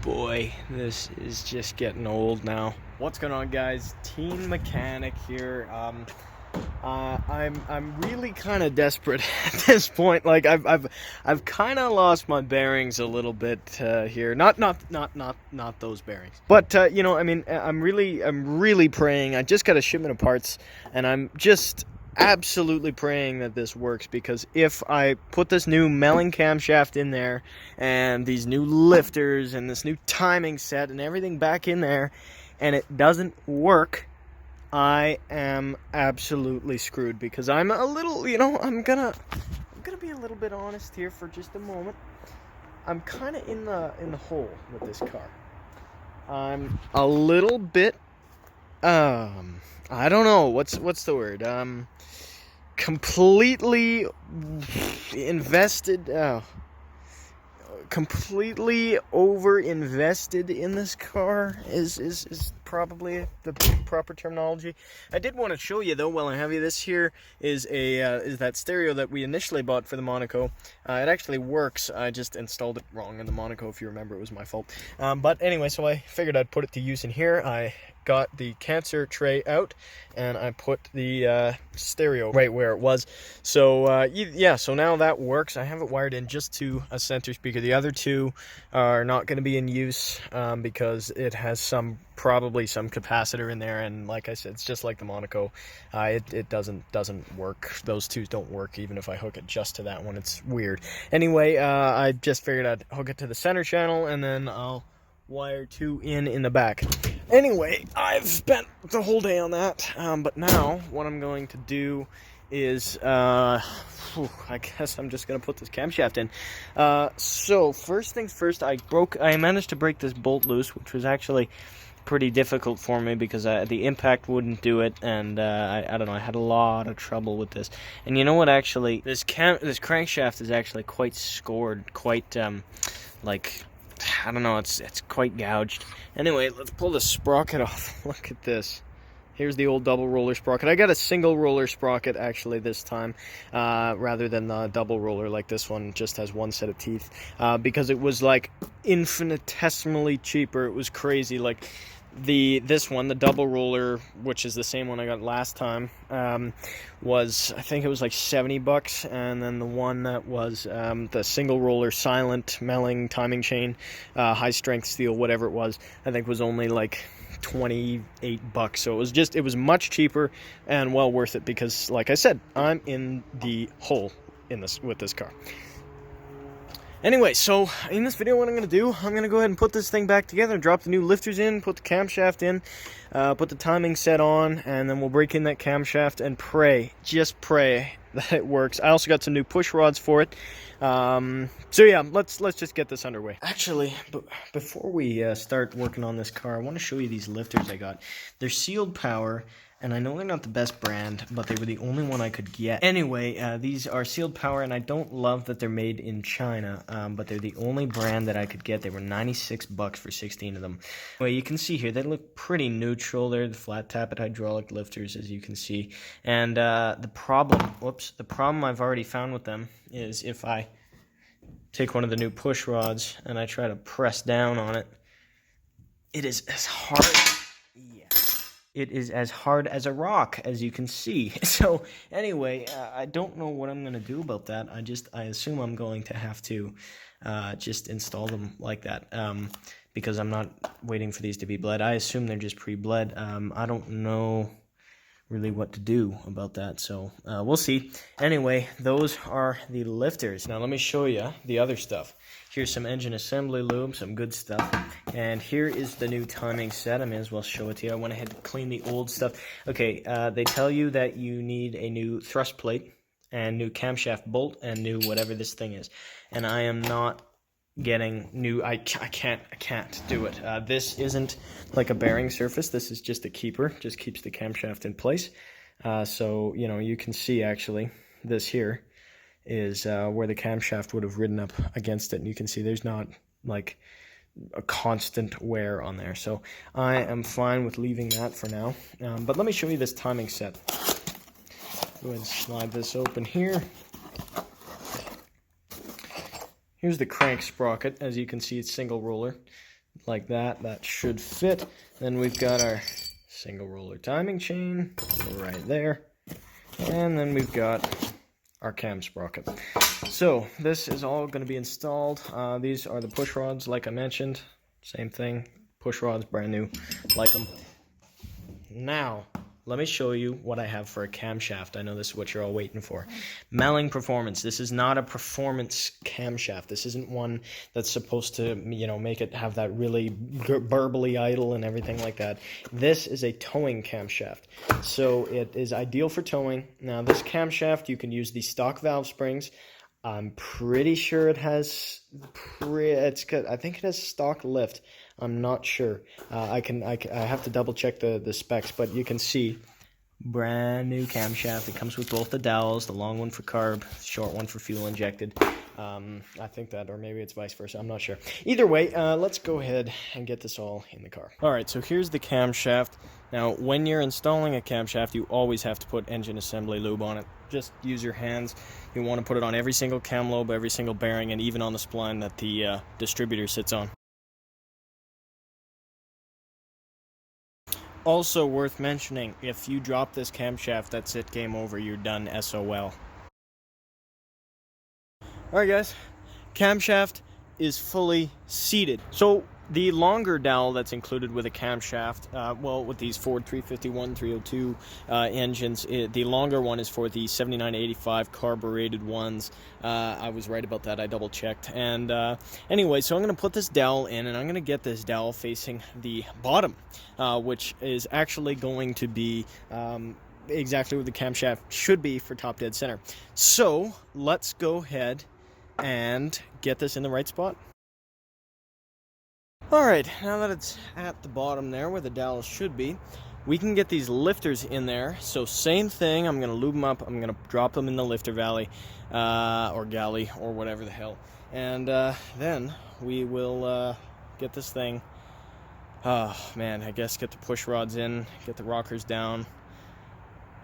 boy, this is just getting old now. What's going on, guys? Teen Mechanic here. I'm really kind of desperate at this point. Like I've kind of lost my bearings a little bit here. Not those bearings. But you know, I mean, I'm really praying. I just got a shipment of parts, and I'm just absolutely praying that this works, because if I put this new melling camshaft in there and these new lifters and this new timing set and everything back in there and it doesn't work, I am absolutely screwed, because I'm a little, you know, I'm gonna be a little bit honest here for just a moment. I'm kind of in the hole with this car. I'm a little bit I don't know what's the word, completely invested, completely over invested in this car is probably the proper terminology. I did want to show you, though, while I have you. This here is that stereo that we initially bought for the Monaco. It actually works. I just installed it wrong in the Monaco. If you remember, it was my fault. But anyway, so I figured I'd put it to use in here. I got the cancer tray out and I put the stereo right where it was. So yeah, so now that works. I have it wired in just to a center speaker. The other two are not going to be in use because it has probably some capacitor in there, and like I said, it's just like the Monaco. It doesn't work. Those two don't work even if I hook it just to that one. It's weird. Anyway, I just figured I'd hook it to the center channel and then I'll wire two in the back. Anyway, I've spent the whole day on that, but now what I'm going to do is, I guess I'm just going to put this camshaft in. So first things first, I managed to break this bolt loose, which was actually pretty difficult for me because the impact wouldn't do it, and I don't know, I had a lot of trouble with this. And you know what, actually, this crankshaft is actually quite scored, quite, like, I don't know, it's quite gouged. Anyway, let's pull the sprocket off. Look at this. Here's the old double roller sprocket. I got a single roller sprocket actually this time, rather than the double roller. Like this one just has one set of teeth, because it was like infinitesimally cheaper. It was crazy. Like this one, the double roller, which is the same one I got last time, was, I think it was like $70, and then the one that was the single roller silent melling timing chain, high strength steel, whatever it was, I think was only like $28. So it was much cheaper and well worth it, because like I said, I'm in the hole with this car. Anyway, so in this video, what I'm going to do, I'm going to go ahead and put this thing back together, drop the new lifters in, put the camshaft in, put the timing set on, and then we'll break in that camshaft and just pray that it works. I also got some new push rods for it. So yeah, let's just get this underway. Actually, before we start working on this car, I want to show you these lifters I got. They're Sealed Power, and I know they're not the best brand, but they were the only one I could get. Anyway, these are Sealed Power, and I don't love that they're made in China, but they're the only brand that I could get. They were $96 for 16 of them. Well, you can see here, they look pretty neutral. They're the flat tappet hydraulic lifters, as you can see. And the problem I've already found with them is if I take one of the new push rods and I try to press down on it, it is as hard. It is as hard as a rock, as you can see. So anyway, I don't know what I'm going to do about that. I assume I'm going to have to just install them like that, because I'm not waiting for these to be bled. I assume they're just pre-bled. I don't know really what to do about that, so we'll see. Anyway, those are the lifters. Now let me show you the other stuff. Here's some engine assembly lube, some good stuff. And here is the new timing set. I may as well show it to you. I went ahead and cleaned the old stuff. Okay, they tell you that you need a new thrust plate and new camshaft bolt and new whatever this thing is. And I am not getting new. I can't do it. This isn't like a bearing surface. This is just a keeper. Just keeps the camshaft in place. So, you know, you can see actually this here is where the camshaft would have ridden up against it, and you can see there's not like a constant wear on there. So I am fine with leaving that for now. But let me show you this timing set. Go ahead and slide this open here. Here's the crank sprocket. As you can see, it's single roller. like that. That should fit. Then we've got our single roller timing chain right there. And then we've got our cam sprocket. So this is all going to be installed. These are the push rods, like I mentioned. Same thing. Push rods, brand new. Like them. Now, let me show you what I have for a camshaft. I know this is what you're all waiting for. Melling Performance. This is not a performance camshaft. This isn't one that's supposed to, you know, make it have that really burbly idle and everything like that. This is a towing camshaft. So it is ideal for towing. Now, this camshaft, you can use the stock valve springs. I'm pretty sure it has, I think it has stock lift. I'm not sure. I have to double check the specs, but you can see brand new camshaft. It comes with both the dowels, the long one for carb, the short one for fuel injected. I think that, or maybe it's vice versa. I'm not sure. Either way, let's go ahead and get this all in the car. All right, so here's the camshaft. Now, when you're installing a camshaft, you always have to put engine assembly lube on it. Just use your hands. You want to put it on every single cam lobe, every single bearing, and even on the spline that the distributor sits on. Also worth mentioning, if you drop this camshaft, that's it, game over, you're done, SOL. Alright guys, camshaft is fully seated. So the longer dowel that's included with a camshaft, well, with these Ford 351, 302 engines, the longer one is for the 7985 carbureted ones. I was right about that, I double checked. And anyway, so I'm going to put this dowel in, and I'm going to get this dowel facing the bottom, which is actually going to be exactly what the camshaft should be for top dead center. So let's go ahead and get this in the right spot. Alright, now that it's at the bottom there where the dowel should be, we can get these lifters in there. So same thing, I'm going to lube them up, I'm going to drop them in the lifter valley, or galley, or whatever the hell. And then we will get this thing, oh man, I guess get the push rods in, get the rockers down.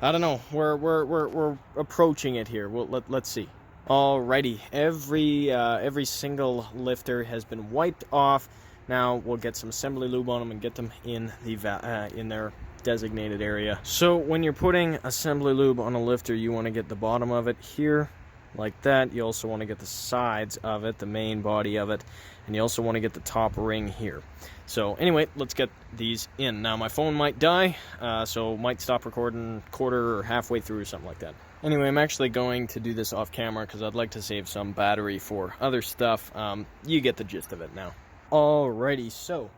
I don't know, we're approaching it here. Let's see. Alrighty, every single lifter has been wiped off. Now we'll get some assembly lube on them and get them in the in their designated area. So when you're putting assembly lube on a lifter, you want to get the bottom of it here, like that. You also want to get the sides of it, the main body of it, and you also want to get the top ring here. So anyway, let's get these in. Now my phone might die, so might stop recording quarter or halfway through or something like that. Anyway, I'm actually going to do this off camera because I'd like to save some battery for other stuff. You get the gist of it now. Alrighty, so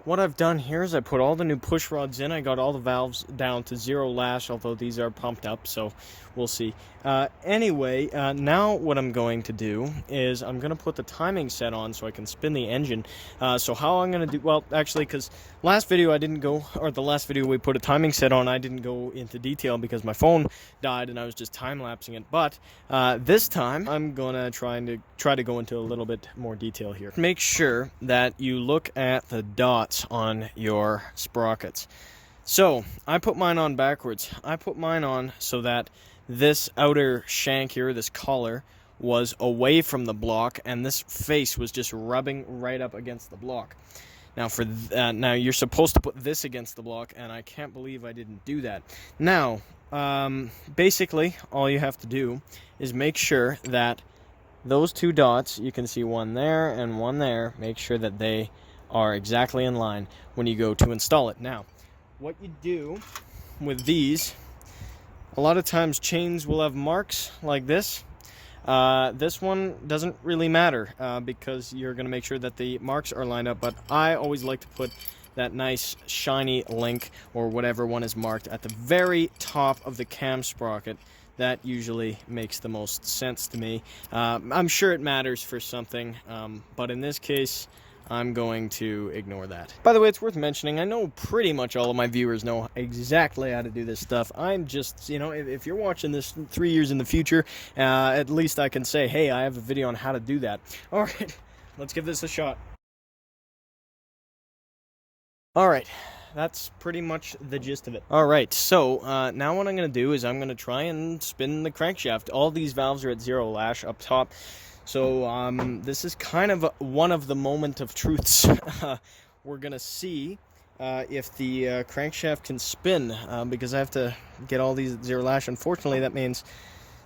what I've done here is I put all the new push rods in. I got all the valves down to 0 lash, although these are pumped up, so we'll see. Anyway, now what I'm going to do is I'm going to put the timing set on so I can spin the engine. So how I'm going to do, well, actually, because last video I didn't go, or the last video we put a timing set on, I didn't go into detail because my phone died and I was just time-lapsing it. But this time I'm going to try to go into a little bit more detail here. Make sure that you look at the dots on your sprockets. So I put mine on backwards. I put mine on so that this outer shank here, this collar, was away from the block, and this face was just rubbing right up against the block. Now now you're supposed to put this against the block, and I can't believe I didn't do that. Now, basically, all you have to do is make sure that those two dots, you can see one there and one there, make sure that they are exactly in line when you go to install it. Now, what you do with these, a lot of times chains will have marks like this. This one doesn't really matter because you're going to make sure that the marks are lined up, but I always like to put that nice shiny link or whatever one is marked at the very top of the cam sprocket. That usually makes the most sense to me. I'm sure it matters for something, but in this case I'm going to ignore that. By the way, it's worth mentioning, I know pretty much all of my viewers know exactly how to do this stuff. I'm just, you know, if you're watching this 3 years in the future, at least I can say, hey, I have a video on how to do that. Alright, let's give this a shot. Alright, that's pretty much the gist of it. Alright, so now what I'm going to do is I'm going to try and spin the crankshaft. All these valves are at 0 lash up top. So this is kind of one of the moment of truths. We're gonna see if the crankshaft can spin, because I have to get all these zero lash. Unfortunately, that means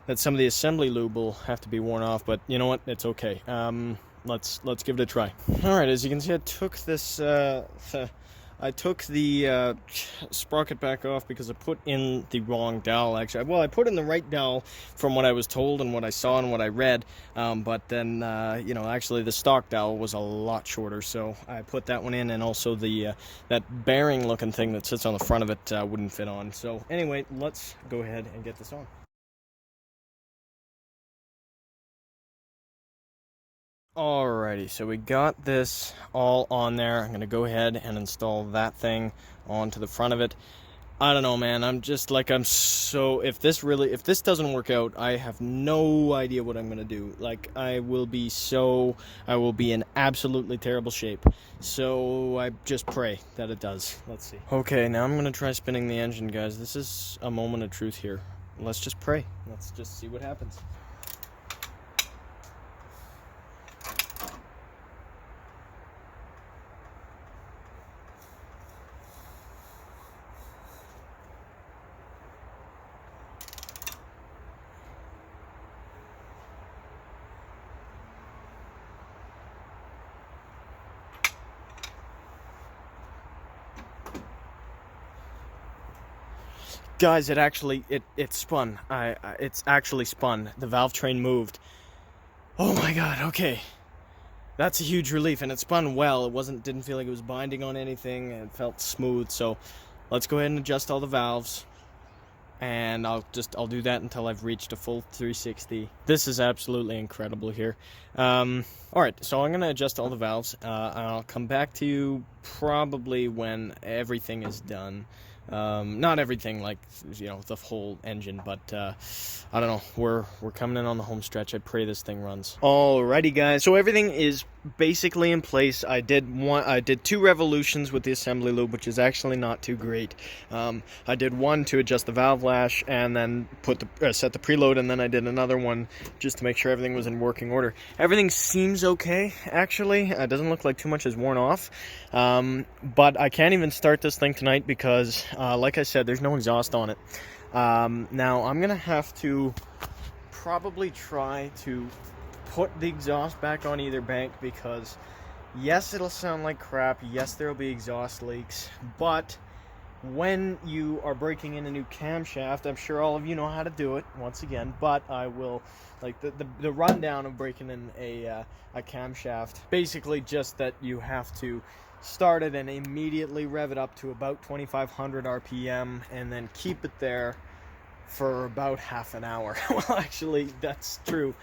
that some of the assembly lube will have to be worn off, but you know what? It's okay. Let's give it a try. All right, as you can see, I took this. I took the sprocket back off because I put in the wrong dowel, actually. Well, I put in the right dowel from what I was told and what I saw and what I read, but then, you know, actually the stock dowel was a lot shorter, so I put that one in, and also the that bearing-looking thing that sits on the front of it wouldn't fit on. So anyway, let's go ahead and get this on. Alrighty, so we got this all on there. I'm gonna go ahead and install that thing onto the front of it. I don't know, man. I'm just like, if this doesn't work out, I have no idea what I'm gonna do. Like, I will be in absolutely terrible shape. So I just pray that it does. Let's see. Okay, now I'm gonna try spinning the engine, guys. This is a moment of truth here. Let's just pray. Let's just see what happens. Guys, it spun. It's actually spun. The valve train moved. Oh my god, okay. That's a huge relief, and it spun well. Didn't feel like it was binding on anything, and it felt smooth. So let's go ahead and adjust all the valves, and I'll do that until I've reached a full 360. This is absolutely incredible here. Alright, so I'm gonna adjust all the valves. I'll come back to you probably when everything is done. Not everything, like, you know, the whole engine, but I don't know, we're coming in on the home stretch. I pray this thing runs. Alrighty, guys, so everything is basically in place. I did 2 revolutions with the assembly lube, which is actually not too great. I did one to adjust the valve lash and then set the preload, and then I did another one just to make sure everything was in working order. Everything seems okay, actually. It doesn't look like too much is worn off, but I can't even start this thing tonight because like I said, there's no exhaust on it. Now I'm gonna have to probably try to put the exhaust back on either bank, because yes, it'll sound like crap, yes, there will be exhaust leaks, but when you are breaking in a new camshaft, I'm sure all of you know how to do it once again, but I will, like, the rundown of breaking in a camshaft, basically just that you have to start it and immediately rev it up to about 2500 RPM and then keep it there for about half an hour. Well, actually, that's true.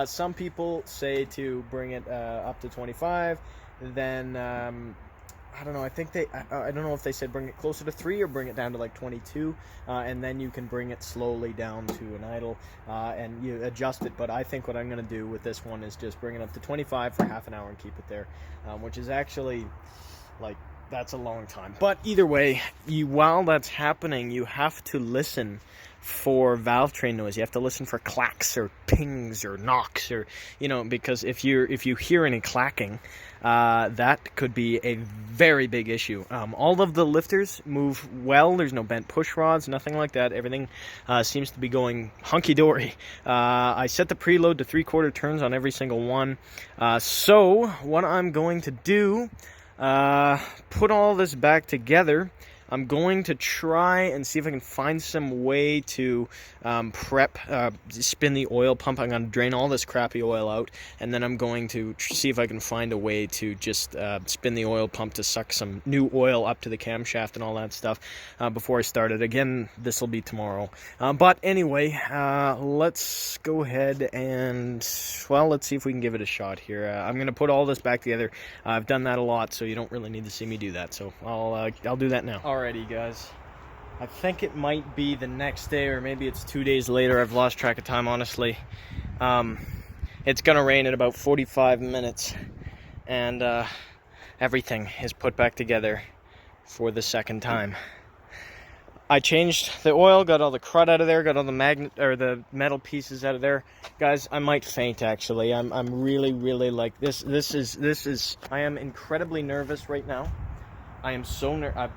Some people say to bring it up to 25, then I don't know, I think I don't know if they said bring it closer to 3 or bring it down to like 22, and then you can bring it slowly down to an idle, and you adjust it. But I think what I'm going to do with this one is just bring it up to 25 for half an hour and keep it there, which is actually, like, that's a long time. But either way, while that's happening, you have to listen for valve train noise. You have to listen for clacks or pings or knocks, or, you know, because if you hear any clacking, that could be a very big issue. All of the lifters move well. There's no bent push rods, nothing like that. Everything seems to be going hunky-dory. I set the preload to 3/4 turns on every single one. So what I'm going to do, put all this back together. I'm going to try and see if I can find some way to spin the oil pump. I'm going to drain all this crappy oil out, and then I'm going to see if I can find a way to just spin the oil pump to suck some new oil up to the camshaft and all that stuff before I start it. Again, this will be tomorrow. But anyway, let's go ahead and, well, let's see if we can give it a shot here. I'm going to put all this back together. I've done that a lot, so you don't really need to see me do that. So I'll do that now. Alrighty, guys. I think it might be the next day, or maybe it's 2 days later. I've lost track of time, honestly. It's gonna rain in about 45 minutes, and everything is put back together for the second time. I changed the oil, got all the crud out of there, got all the magnet or the metal pieces out of there. Guys, I might faint actually. I'm really like this is I am incredibly nervous right now. I am so I'm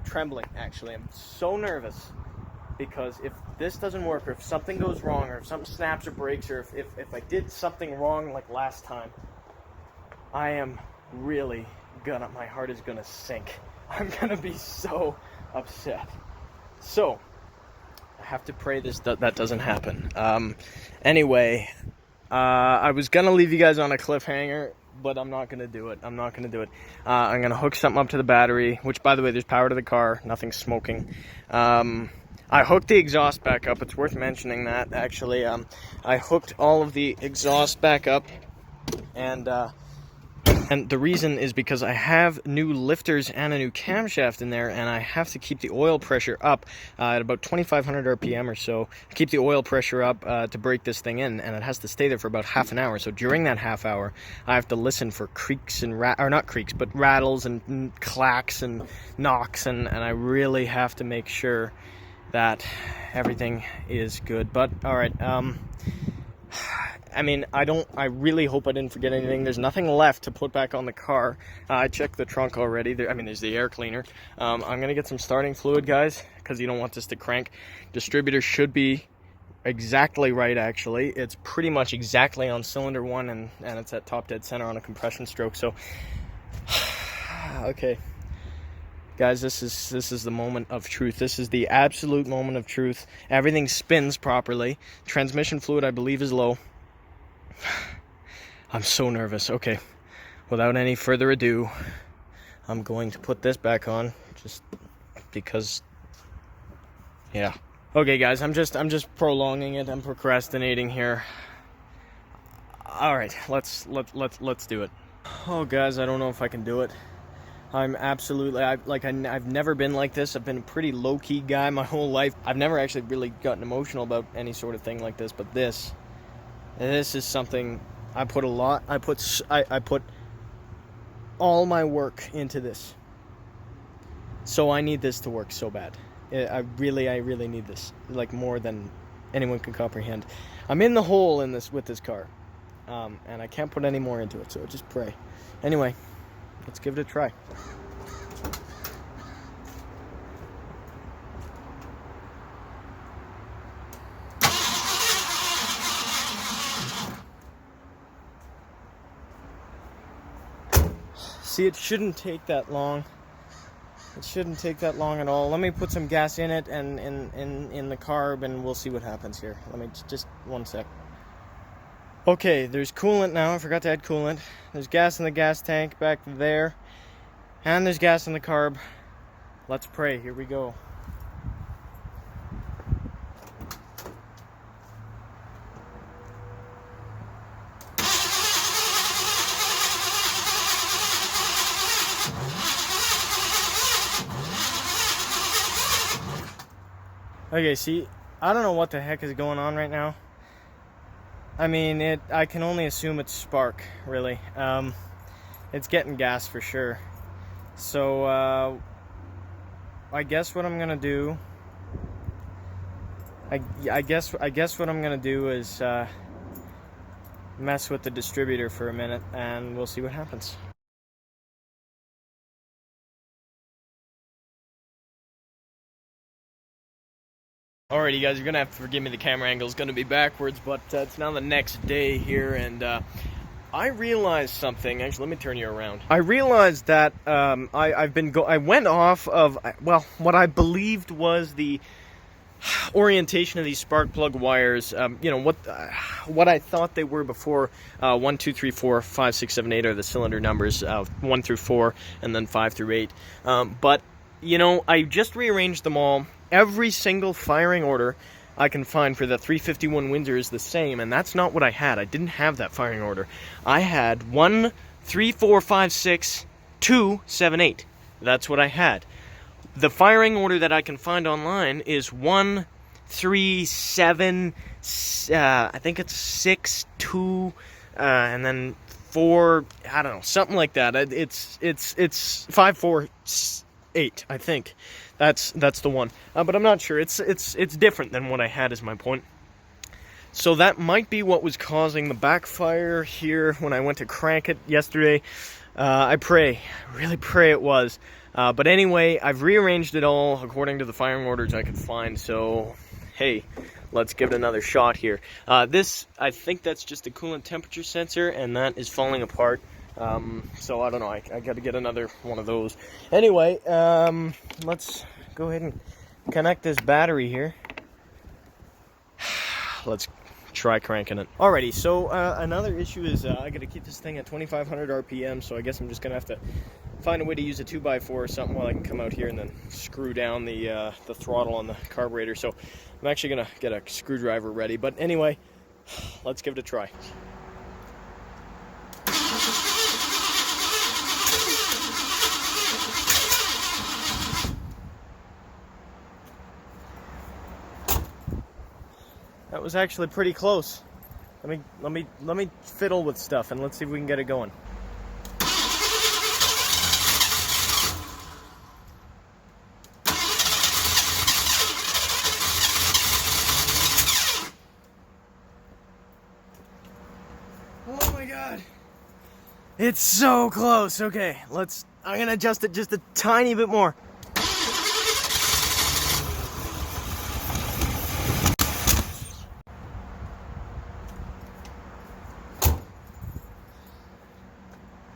trembling actually. I'm so nervous because if this doesn't work, or if something goes wrong, or if something snaps or breaks, or if I did something wrong like last time, I am really my heart is gonna sink. I'm gonna be so upset. So I have to pray that doesn't happen. Anyway, I was gonna leave you guys on a cliffhanger, but I'm not gonna do it. I'm gonna hook something up to the battery, which, by the way, there's power to the car. Nothing's smoking. I hooked the exhaust back up. It's worth mentioning that, actually. I hooked all of the exhaust back up, and the reason is because I have new lifters and a new camshaft in there, and I have to keep the oil pressure up at about 2,500 RPM or so. Keep the oil pressure up to break this thing in, and it has to stay there for about half an hour. So during that half hour, I have to listen for creaks and not creaks, but rattles and clacks and knocks, and I really have to make sure that everything is good. But all right, I mean, I really hope I didn't forget anything. There's nothing left to put back on the car. I checked the trunk already. There's the air cleaner. I'm going to get some starting fluid, guys, because you don't want this to crank. Distributor should be exactly right, actually. It's pretty much exactly on cylinder 1, and it's at top dead center on a compression stroke. So, okay. Guys, this is the moment of truth. This is the absolute moment of truth. Everything spins properly. Transmission fluid, I believe, is low. I'm so nervous. Okay, without any further ado, I'm going to put this back on, just because, yeah. Okay, guys, I'm just prolonging it. I'm procrastinating here. All right, let's do it. Oh, guys, I don't know if I can do it. I'm absolutely, I've never been like this. I've been a pretty low-key guy my whole life. I've never actually really gotten emotional about any sort of thing like this, but this is something I put all my work into this. So I need this to work so bad. I really need this, like, more than anyone can comprehend. I'm in the hole with this car, and I can't put any more into it, so just pray. Anyway, let's give it a try. See, it shouldn't take that long. It shouldn't take that long at all. Let me put some gas in it and in the carb, and we'll see what happens here. Let me just 1 sec. Okay, there's coolant now. I forgot to add coolant. There's gas in the gas tank back there, and there's gas in the carb. Let's pray. Here we go. Okay, see, I don't know what the heck is going on right now. I mean, I can only assume it's spark, really. It's getting gas for sure. So, I guess what I'm gonna do, I guess what I'm gonna do is mess with the distributor for a minute, and we'll see what happens. Alrighty, guys, you're gonna have to forgive me. The camera angle is gonna be backwards, but it's now the next day here, and I realized something. Actually, let me turn you around. I realized that I went off of, well, what I believed was the orientation of these spark plug wires. You know what I thought they were before. 1, 2, 3, 4, 5, 6, 7, 8 are the cylinder numbers. 1 through 4, and then 5 through 8. But you know, I just rearranged them all. Every single firing order I can find for the 351 Windsor is the same, and that's not what I had. I didn't have that firing order. I had 1, 3, 4, 5, 6, 2, 7, 8. That's what I had. The firing order that I can find online is 1, 3, 7, I think it's 6, 2, and then 4, I don't know, something like that. It's 5, 4, 8, I think. That's the one. But I'm not sure. It's different than what I had, is my point. So that might be what was causing the backfire here when I went to crank it yesterday. I really pray it was. But anyway, I've rearranged it all according to the firing orders I could find, so hey, let's give it another shot here. This, I think that's just a coolant temperature sensor, and that is falling apart. So I don't know, I got to get another one of those. Anyway, let's go ahead and connect this battery here. Let's try cranking it. Alrighty, so another issue is I got to keep this thing at 2,500 RPM, so I guess I'm just going to have to find a way to use a 2x4 or something while I can come out here and then screw down the throttle on the carburetor. So I'm actually going to get a screwdriver ready. But anyway, let's give it a try. That was actually pretty close. Let me fiddle with stuff and let's see if we can get it going. Oh my god. It's so close. Okay, I'm gonna adjust it just a tiny bit more.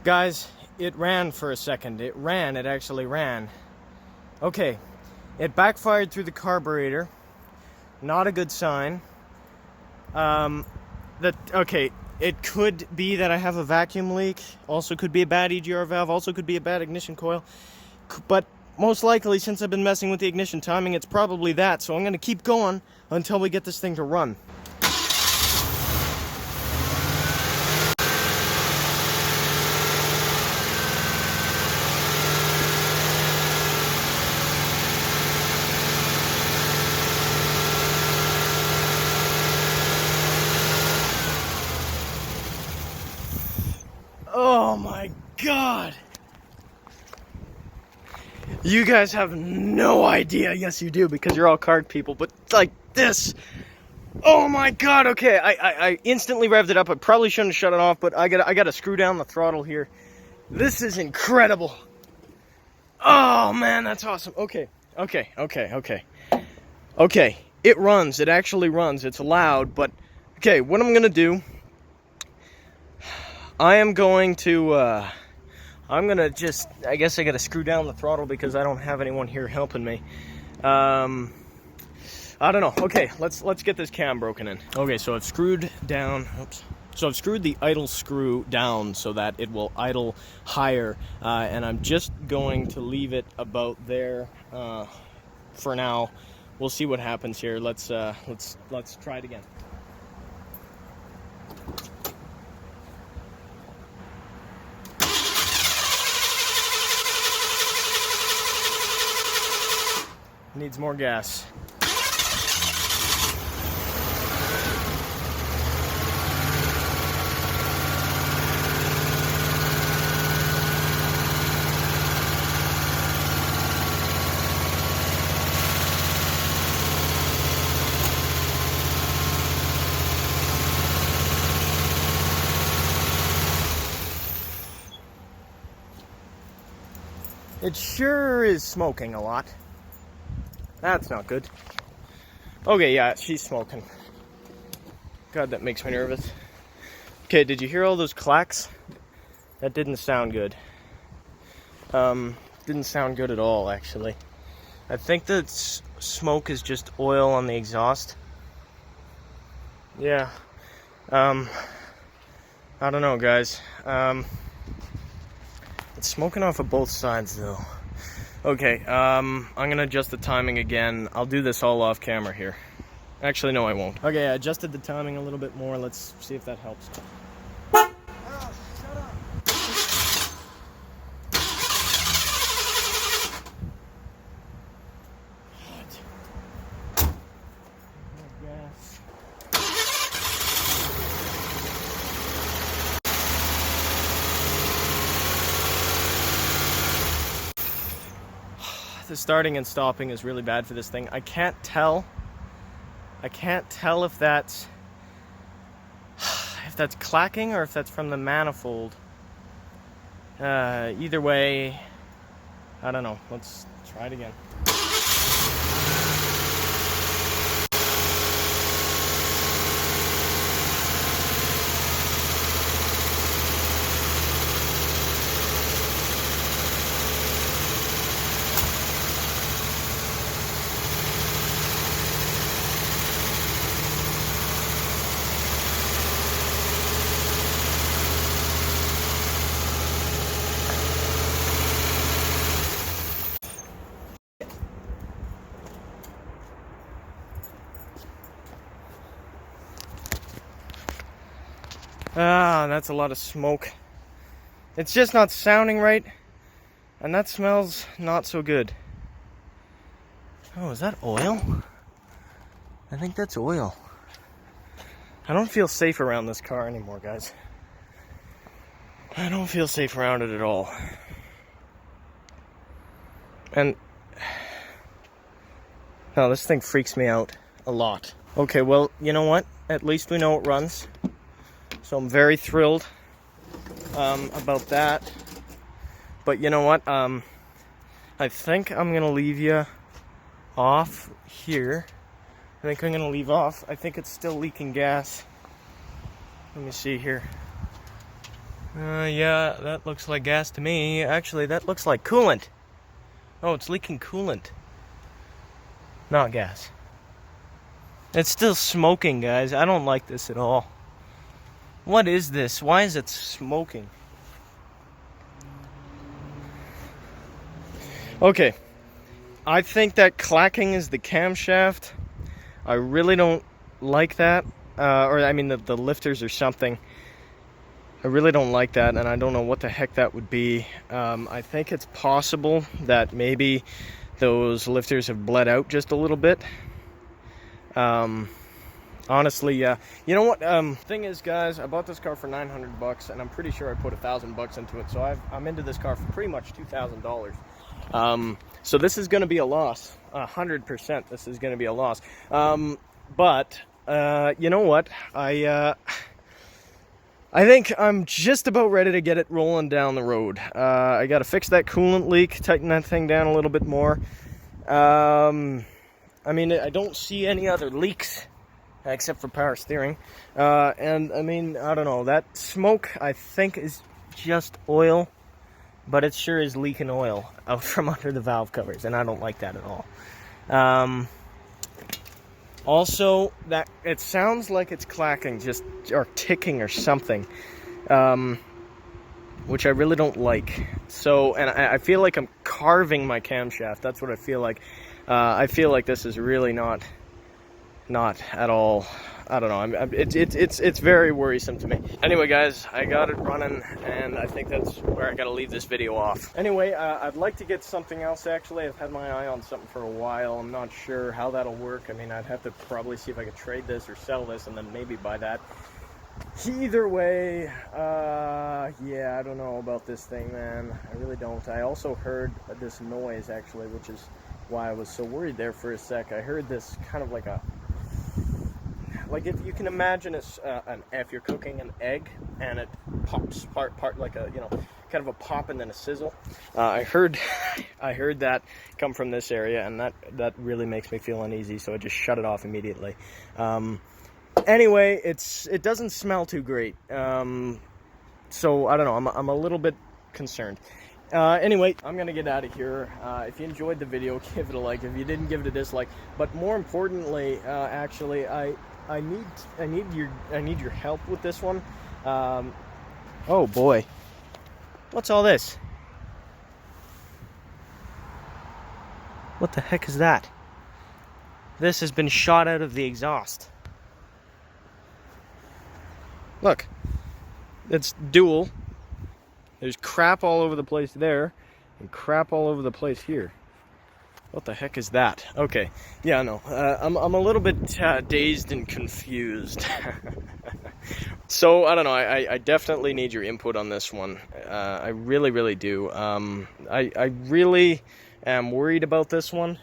Guys, it ran for a second. It actually ran. Okay, it backfired through the carburetor. Not a good sign. Okay, it could be that I have a vacuum leak. Also could be a bad EGR valve. Also could be a bad ignition coil. But most likely, since I've been messing with the ignition timing, it's probably that. So I'm going to keep going until we get this thing to run. Oh my god! You guys have no idea. Yes, you do, because you're all card people, but like this. Oh my god, okay. I instantly revved it up. I probably shouldn't have shut it off, but I gotta screw down the throttle here. This is incredible. Oh man, that's awesome. Okay. It runs. It actually runs. It's loud, but okay, what I'm gonna do, I'm gonna just, I guess I gotta screw down the throttle because I don't have anyone here helping me. I don't know. Okay, let's get this cam broken in. Okay, so I've screwed down, so I've screwed the idle screw down so that it will idle higher, and I'm just going to leave it about there for now. We'll see what happens here. Let's try it again. Needs more gas. It sure is smoking a lot. That's not good. Okay, yeah, she's smoking. God, that makes me nervous. Okay, did you hear all those clacks? That didn't sound good. Didn't sound good at all, actually. I think that smoke is just oil on the exhaust. Yeah. I don't know, guys. It's smoking off of both sides, though. Okay, I'm gonna adjust the timing again. I'll do this all off camera here. Actually, no, I won't. Okay, I adjusted the timing a little bit more. Let's see if that helps. Oh, shut up. Gas. the starting and stopping is really bad for this thing. I can't tell if that's clacking or if that's from the manifold. Either way, I don't know. Let's try it again. Ah, that's a lot of smoke. It's just not sounding right, and that smells not so good. Oh, is that oil? I think that's oil. I don't feel safe around this car anymore, guys. I don't feel safe around it at all. And no, this thing freaks me out a lot. Okay, well, you know what? At least we know it runs. So I'm very thrilled about that. But you know what? I think I'm going to leave you off here. I think I'm going to leave off. I think it's still leaking gas. Let me see here. Yeah, that looks like gas to me. Actually, that looks like coolant. Oh, it's leaking coolant. Not gas. It's still smoking, guys. I don't like this at all. What is this? Why is it smoking? Okay. I think that clacking is the camshaft. I really don't like that. Or, I mean, the lifters or something. I really don't like that, and I don't know what the heck that would be. I think it's possible that maybe those lifters have bled out just a little bit. Honestly, yeah. You know what? Thing is, guys, I bought this car for $900, and I'm pretty sure I put $1,000 into it. So I'm into this car for pretty much $2,000. So this is going to be a loss. 100%. This is going to be a loss. But you know what? I think I'm just about ready to get it rolling down the road. I got to fix that coolant leak, tighten that thing down a little bit more. I mean, I don't see any other leaks except for power steering. And I mean, I don't know, that smoke I think is just oil, but it sure is leaking oil out from under the valve covers, and I don't like that at all. Also, that it sounds like it's clacking, just or ticking or something, which I really don't like. So, and I feel like I'm carving my camshaft. That's what I feel like. I feel like this is really not at all. I don't know. It's very worrisome to me. Anyway, guys, I got it running, and I think that's where I got to leave this video off. Anyway, I'd like to get something else. Actually, I've had my eye on something for a while. I'm not sure how that'll work. I mean, I'd have to probably see if I could trade this or sell this, and then maybe buy that. Either way, yeah, I don't know about this thing, man. I really don't. I also heard this noise, actually, which is why I was so worried there for a sec. I heard this kind of like if you can imagine it's if you're cooking an egg and it pops part like a, you know, kind of a pop and then a sizzle. I heard that come from this area, and that really makes me feel uneasy, so I just shut it off immediately. Anyway, it doesn't smell too great. So I don't know, I'm a little bit concerned. Anyway, I'm gonna get out of here. If you enjoyed the video, give it a like. If you didn't, give it a dislike. But more importantly, actually, I need your help with this one. Oh boy, what's all this? What the heck is that? This has been shot out of the exhaust. Look, it's dual. There's crap all over the place there, and crap all over the place here. What the heck is that? Okay, yeah, no, I'm a little bit dazed and confused. So, I don't know, I definitely need your input on this one. I really, really do. I really am worried about this one.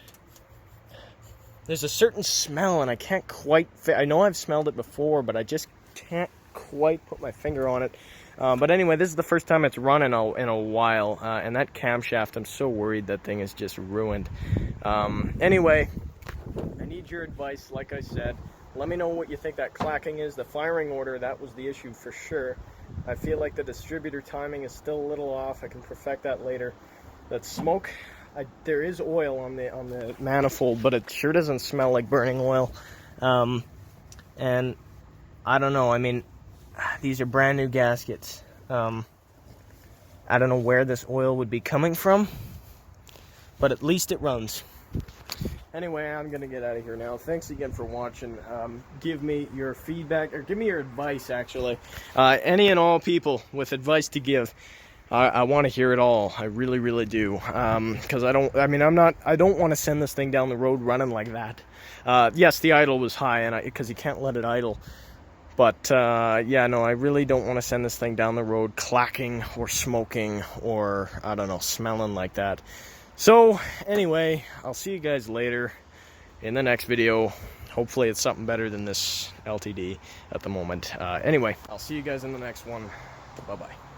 There's a certain smell, and I can't quite I know I've smelled it before, but I just can't quite put my finger on it. But anyway, this is the first time it's run in a while, and that camshaft, I'm so worried that thing is just ruined. Anyway, I need your advice, like I said. Let me know what you think that clacking is. The firing order, that was the issue for sure. I feel like the distributor timing is still a little off. I can perfect that later. That smoke, there is oil on the manifold, but it sure doesn't smell like burning oil. And I don't know, I mean, these are brand new gaskets. I don't know where this oil would be coming from, but at least it runs. Anyway, I'm gonna get out of here now. Thanks again for watching. Give me your feedback, or give me your advice, actually. Any and all people with advice to give. I want to hear it all. I really, really do. Because I don't want to send this thing down the road running like that. Yes, the idle was high, and because you can't let it idle. But, yeah, no, I really don't want to send this thing down the road clacking or smoking or, I don't know, smelling like that. So, anyway, I'll see you guys later in the next video. Hopefully it's something better than this LTD at the moment. Anyway, I'll see you guys in the next one. Bye-bye.